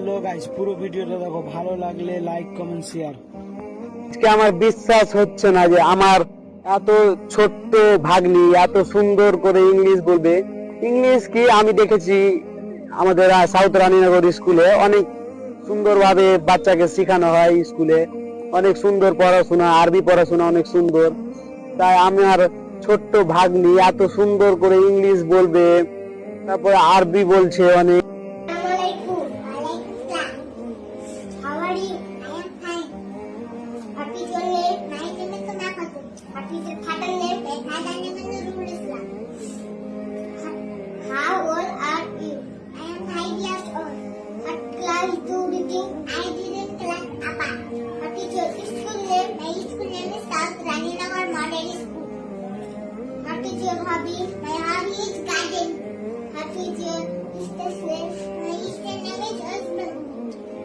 বললো গাইস পুরো ভিডিওটা দেখো, ভালো লাগলে লাইক কমেন্ট শেয়ার। আজকে আমার বিশ্বাস হচ্ছে না যে আমার এত ছোট্ট ভাগ্নি এত সুন্দর করে ইংলিশ বলবে। ইংলিশ কি আমি দেখেছি আমাদের সাউথ রানীনগর স্কুলে অনেক সুন্দরভাবে বাচ্চাকে শেখানো হয়, স্কুলে অনেক সুন্দর পড়াশোনা, আরবি পড়াশোনা অনেক সুন্দর। তাই আমার ছোট্ট ভাগ্নি এত সুন্দর করে ইংলিশ বলবে, তারপরে আরবি বলছে অনেক। Assalamualaikum. Waalaikumsalam. How are you? I am fine. What is your name? My name is Nafatul. What is your father name? My father name is Nurul Islam. How old are you? I am 5 years old. What class do you think? I did in class Apa. What is your school name? My school name is South Raninagar Model School. What is your hobby? My hobby is garden. What is your sister's name? My sister's name is Osman.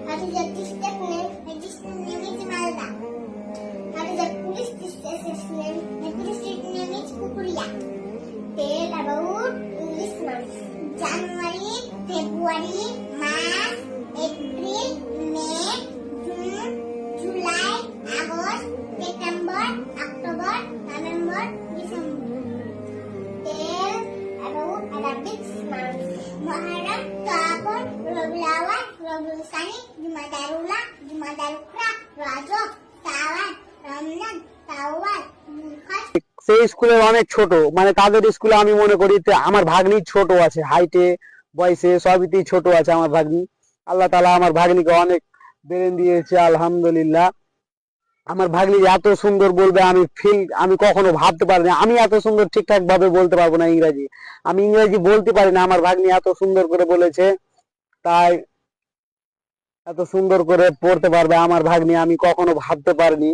What is your district name? My district name is Malda. What is your police district's name? My police district name is Kukuria. Tell about English months. January, February, March, April, May, June, July, August, September, October, November, December. Tell about Arabic months. Muharram, Sha'ban, Rabiul Awwal, Rabiul Thani, Jumadal Ula, Jumadal Ukhra, Rajab, Sha'ban, Ramadan, Shawwal, Dhul-Hijjah. সেই স্কুলে অনেক ছোট, মানে তাদের স্কুলে আমি মনে করি আমার ভাগ্নি ছোট আছে, হাইটে বয়সে সবইতেই ছোট আছে আমার ভাগ্নি। আল্লাহ তাআলা আমার ভাগ্নিকে অনেক ব্রেন দিয়েছে, আলহামদুলিল্লাহ। আমার ভাগ্নি এত সুন্দর বলবে আমি কখনো ভাবতে পারিনি। আমি এত সুন্দর ঠিকঠাক ভাবে বলতে পারবো না ইংরাজি, আমি ইংরাজি বলতে পারি না, আমার ভাগ্নি এত সুন্দর করে বলেছে। তাই এত সুন্দর করে পড়তে পারবে আমার ভাগ্নি, আমি কখনো ভাবতে পারিনি।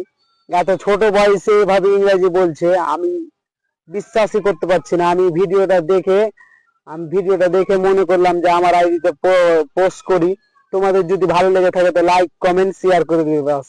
এত ছোট বয়সে এভাবে ইংরাজি বলছে, আমি বিশ্বাসই করতে পারছি না। আমি ভিডিওটা দেখে মনে করলাম যে আমার আইডিতে পোস্ট করি। তোমাদের যদি ভালো লেগে থাকে তো লাইক কমেন্ট শেয়ার করে দিবে বাস।